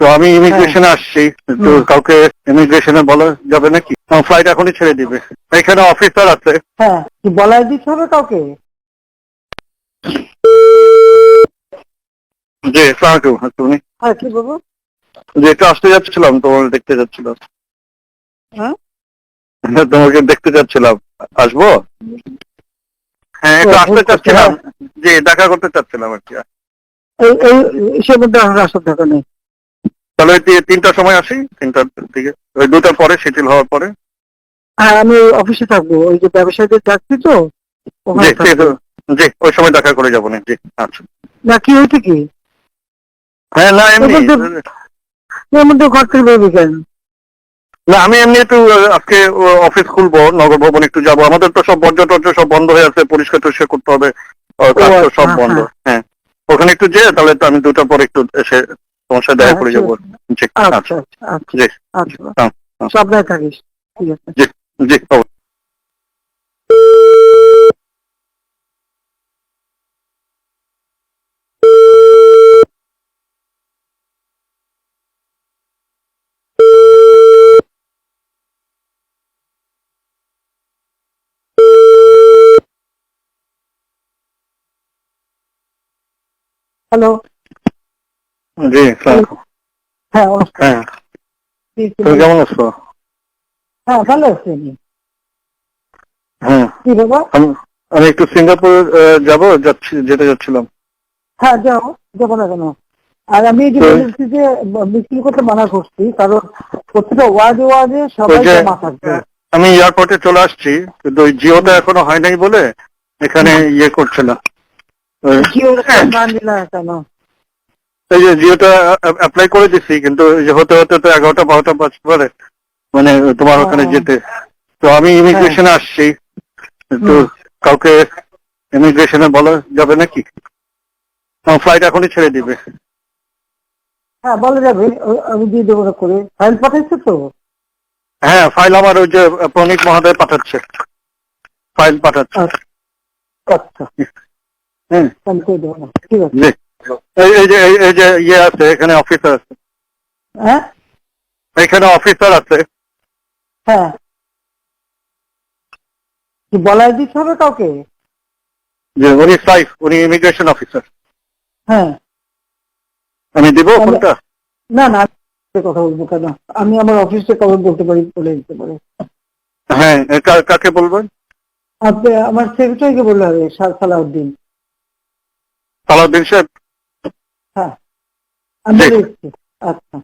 তো আমি হ্যাঁ ইমিগ্রেশনে আসছি, তো কাউকে ইমিগ্রেশনে বলা যাবে নাকি? ফ্লাইট এখনই ছেড়ে দিবে। এখানে অফিসার আছে। হ্যাঁ, কি বলাই দিতে হবে কাউকে? জি, আসসালামু আলাইকুম। তুমি? হ্যাঁ, কি বলবো? যে একটু আসতে যাচ্ছিলাম, তোমার দেখতে যাচ্ছিলাম। হ্যাঁ, তোমাকে দেখতে যাচ্ছিলাম। আসবো? হ্যাঁ, একটু আসতে ভুল করছে। চাচ্ছিলাম। হ্যাঁ, জি, দেখা করতে চাচ্ছিলাম আর কি। এই এই এসব মধ্যে আসার দরকার নেই। তাহলে ওই 3টার সময় আসি, 3টার দিকে, ওই 2টার পরে, শিথিল হওয়ার পরে। হ্যাঁ, আমি অফিসে থাকবো, ওই যে ব্যবসায়ীদের ডাকছি তো, জি ওখানে থাকবো। জি, ওই সময় দেখা করে যাবো না। জি, আচ্ছা। না, কি হয়েছে কি? হ্যাঁ, না এর এমনি। মধ্যে এর মধ্যে ঘর থেকে বেরোবি কেন? না, আমি এমনি একটু আজকে অফিস খুলবো, নগর ভবন একটু যাবো। আমাদের তো সব বর্জ্য টর্জ্য সব বন্ধ হয়ে আছে, পরিষ্কার টরিষ্কার করতে হবে। ও কাজ তো আচ্ছা, সব বন্ধ। হ্যাঁ হ্যাঁ, ওখানে একটু যেয়ে তাহলে তো আমি 2টার পরে একটু এসে তোমার সাথে দেখা হ্যাঁ, করে ঠিক যাবো। আছে। জি, আচ্ছা আচ্ছা। আচ্ছা আচ্ছা জি, আচ্ছা, হ্যাঁ, হ্যাঁ, সাবধানে থাকিস। ঠিক আছে। জি, জি, অবশ্যই। হ্যালো। জি, আসসালামু আলাইকুম। হ্যাঁ, নমস্কার। হ্যাঁ, কি তুমি কেমন আছো? হ্যাঁ, ভালো আছি আমি। হ্যাঁ, কি বাবা? আমি আমি একটু সিঙ্গাপুর যেতে যাচ্ছিলাম। হ্যাঁ, যাবো না কেন? আর আমি এই যে তো বলেছি যে মিছিল করতে মানা করছি, কারণ প্রত্যেকটা ওয়ার্ডে ওয়ার্ডে ওই সবাই যে জমা থাকবে। আমি এয়ারপোর্টে চলে আসছি, কিন্তু ওই জিওটা এখনো হয় নাই বলে এখানে ইয়ে করছে না। জিও না নিলে কেন? এই যে জিওটা অ্যাপ্লাই করে দিচ্ছি, কিন্তু এই যে হতে হতে তো 11টা 12টা বাজতে পারে, মানে তোমার ওখানে যেতে। তো আমি হ্যাঁ, ইমিগ্রেশনে আসছি, তো কাউকে ইমিগ্রেশনে বলা যাবে নাকি? ফ্লাইট এখনই ছেড়ে দিবে। হ্যাঁ, বলা যাবে। আমি দিয়ে দেবো করে। ফাইল পাঠাইছো তো? হ্যাঁ, ফাইল আমার ওই যে প্রণীত মহোদয় পাঠাচ্ছে, ফাইল পাঠাচ্ছে। আচ্ছা আচ্ছা, হ্যাঁ, আমি করে দেবো না। ঠিক আছে। জি। এই যে ইয়ে আছে, এখানে অফিসার আছে। হ্যাঁ এখানে অফিসার আছে। হ্যাঁ, কি বলাই দিতে হবে কাউকে? যে উনি সাইফ, উনি ইমিগ্রেশন অফিসার। হ্যাঁ, আমি দিব তাহলে ফোনটা? না না, আমি কথা বলবো কেন? আমি আমার অফিসে কবে বলতে পারি, বলে দিতে পারি। হ্যাঁ, কাকে বলবেন? আপনি আমার সেক্রেটারিকে বললে হবে, সালাউদ্দিন। সালাউদ্দিন সাহেব। হ্যাঁ, আমি জি, বলে দিচ্ছি। আচ্ছা।